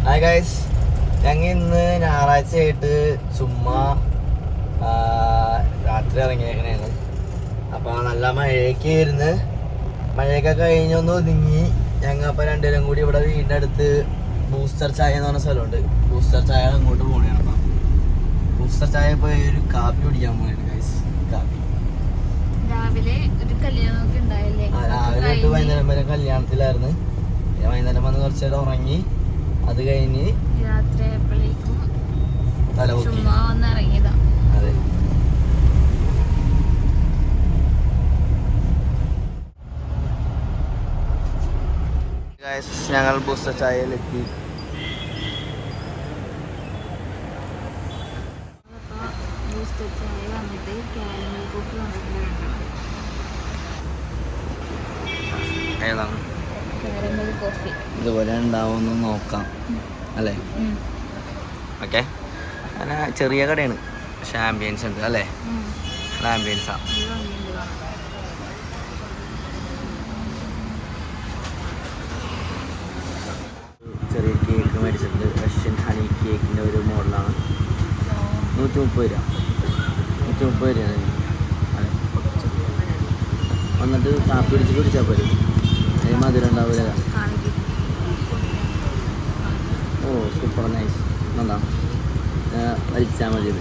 Hi guys, ഞങ്ങൾ ഇന്ന് ഞായറാഴ്ചയായിട്ട് ചുമ്മാ രാത്രി ഇറങ്ങിയേക്കണേന്ന്. അപ്പോൾ നല്ല മഴയൊക്കെ ആയിരുന്നു. മഴയൊക്കെ കഴിഞ്ഞൊന്ന് ഒതുങ്ങി. ഞങ്ങൾ അപ്പോൾ രണ്ടുപേരും കൂടി ഇവിടെ വീടിൻ്റെ അടുത്ത് ബൂസ്റ്റർ ചായ എന്ന് പറഞ്ഞ സ്ഥലമുണ്ട്. ബൂസ്റ്റർ ചായ അങ്ങോട്ട് പോകണേണ്. അപ്പം ബൂസ്റ്റർ ചായ പോയി ഒരു കാപ്പി കുടിക്കാൻ പോകണേണ് ഗൈസ്. കാപ്പി രാവിലെ ഒരു കല്യാണമൊക്കെ ഉണ്ടായില്ലേ? രാവിലെ തൊട്ട് വൈകുന്നേരം വരെ കല്യാണത്തിലായിരുന്നു. വൈകുന്നേരം വന്ന് കുറച്ച് നേരം ഉറങ്ങി. അത് കഴിഞ്ഞ് രാത്രി ആയപ്പോഴേക്കും തലമുക്കി ചുമ്മാ വന്ന് ഇറങ്ങിയതാ. അതെ. ഞങ്ങൾ ബൂസ്റ്റർ ചായയിലെത്തി. ബൂസ്റ്റർ ചായ വന്നിട്ട് കാരമൽ കോഫി ഏതാണ് കാരമൽ കോഫി ഇതുപോലെ ഉണ്ടാവുമെന്ന് നോക്കാം അല്ലേ? ഓക്കെ. അങ്ങനെ ചെറിയ കടയാണ്, പക്ഷെ ആംബിയൻസ് ഉണ്ട് അല്ലേ? ആംബിയൻസാണ്. ചെറിയ കേക്ക് മേടിച്ചിട്ടുണ്ട്. റഷ്യൻ ഹണി കേക്കിൻ്റെ ഒരു മോഡലാണ്. 130 രൂപ. 130 രൂപയാണ്. അതെ. വന്നിട്ട് കാപ്പി പിടിച്ച് കുടിച്ചാൽ പോലും അതിന് മധുരം ഉണ്ടാവില്ല. ഓ സൂപ്പർ നൈസ്. എന്താ വലിച്ചാൽ മതി. ഇത്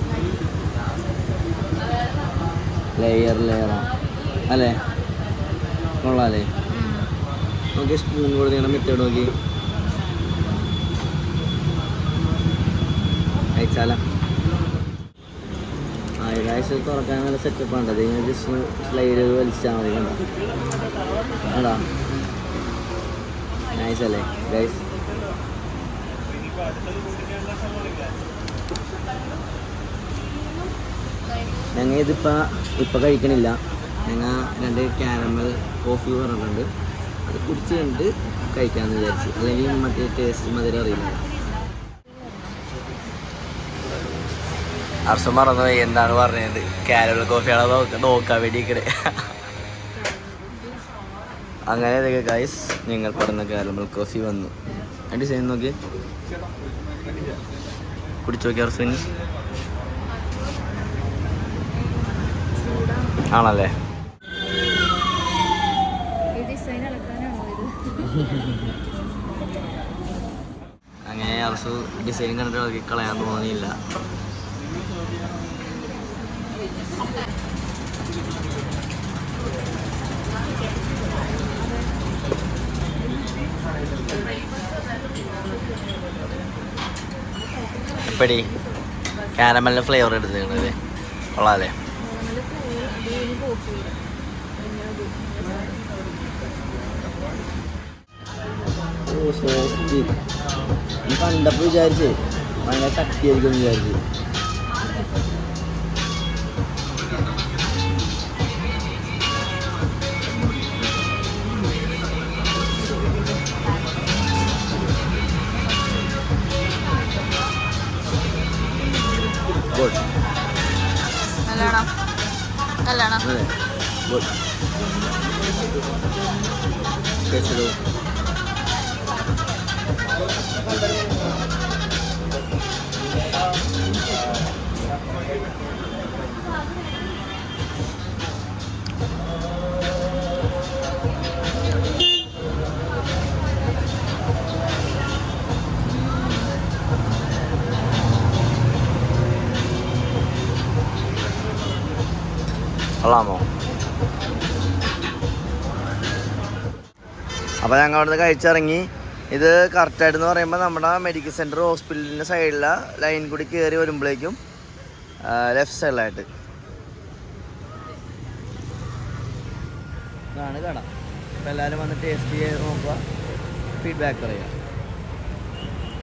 ലെയറാണ് അല്ലേ? കൊള്ളാല്ലേ? നോക്കി സ്പൂൺ കൊടുക്കണം. മെത്തേഡ് നോക്കി അയച്ചാല. ആയിരാഴ്ച തുറക്കാൻ നല്ല സെറ്റപ്പ് ഉണ്ട്. അത് ജസ്റ്റ് സ്ലൈഡ് ചെയ്ത് വലിച്ചാൽ മതി. കണ്ടോ കണ്ടോ? നൈസ് അല്ലേ ഗൈസ്? ഞങ്ങൾ ഇതിപ്പോൾ കഴിക്കണില്ല. ഞങ്ങൾ 2 കാരമൽ കോഫി പറഞ്ഞിട്ടുണ്ട്. അത് കുടിച്ച് കണ്ടിട്ട് കഴിക്കാമെന്ന് വിചാരിച്ചു. അല്ലെങ്കിൽ മറ്റേ ടേസ്റ്റ് മധുരം അറിയില്ല. അർഷം മറന്നു എന്താണ് പറഞ്ഞത്? കാരമൽ കോഫിയാണോ നോക്കാൻ വേണ്ടിയിരിക്കണേ. അങ്ങനെ ഇതൊക്കെ ഗൈസ്, നിങ്ങൾ പറഞ്ഞ കാരമൽ കോഫി വന്നു. അതിൻ്റെ ഡിസൈൻ നോക്കി കുടിച്ചു നോക്കി. അർസുന് ആണല്ലേ? അങ്ങനെ അർസു ഡിസൈൻ കണ്ടിട്ട് നോക്കി കളയാൻ തോന്നിയില്ല. എപ്പടി കാരമലിൻ്റെ ഫ്ലേവർ എടുത്തിട്ടുണ്ടല്ലേ? കൊള്ളാല്ലേ? ഓ സോഫ്റ്റ്. കണ്ടപ്പോൾ വിചാരിച്ചേ ഭയങ്കര കട്ടിയായിരിക്കും വിചാരിച്ചു. അതെ ഗുഡ്. കഴിച്ചോ? കൊള്ളാമോ? അപ്പോൾ ഞങ്ങൾ അവിടുന്ന് കഴിച്ചിറങ്ങി. ഇത് കറക്റ്റായിട്ടെന്ന് പറയുമ്പോൾ നമ്മുടെ മെഡിക്കൽ സെൻറ്റർ ഹോസ്പിറ്റലിൻ്റെ സൈഡിലെ ലൈൻ കൂടി കയറി വരുമ്പോഴേക്കും ലെഫ്റ്റ് സൈഡിലായിട്ട് ഇതാണ് കട. അപ്പോൾ എല്ലാവരും വന്ന് ടേസ്റ്റ് ചെയ്ത് നോക്കുക, ഫീഡ്ബാക്ക് പറയുക.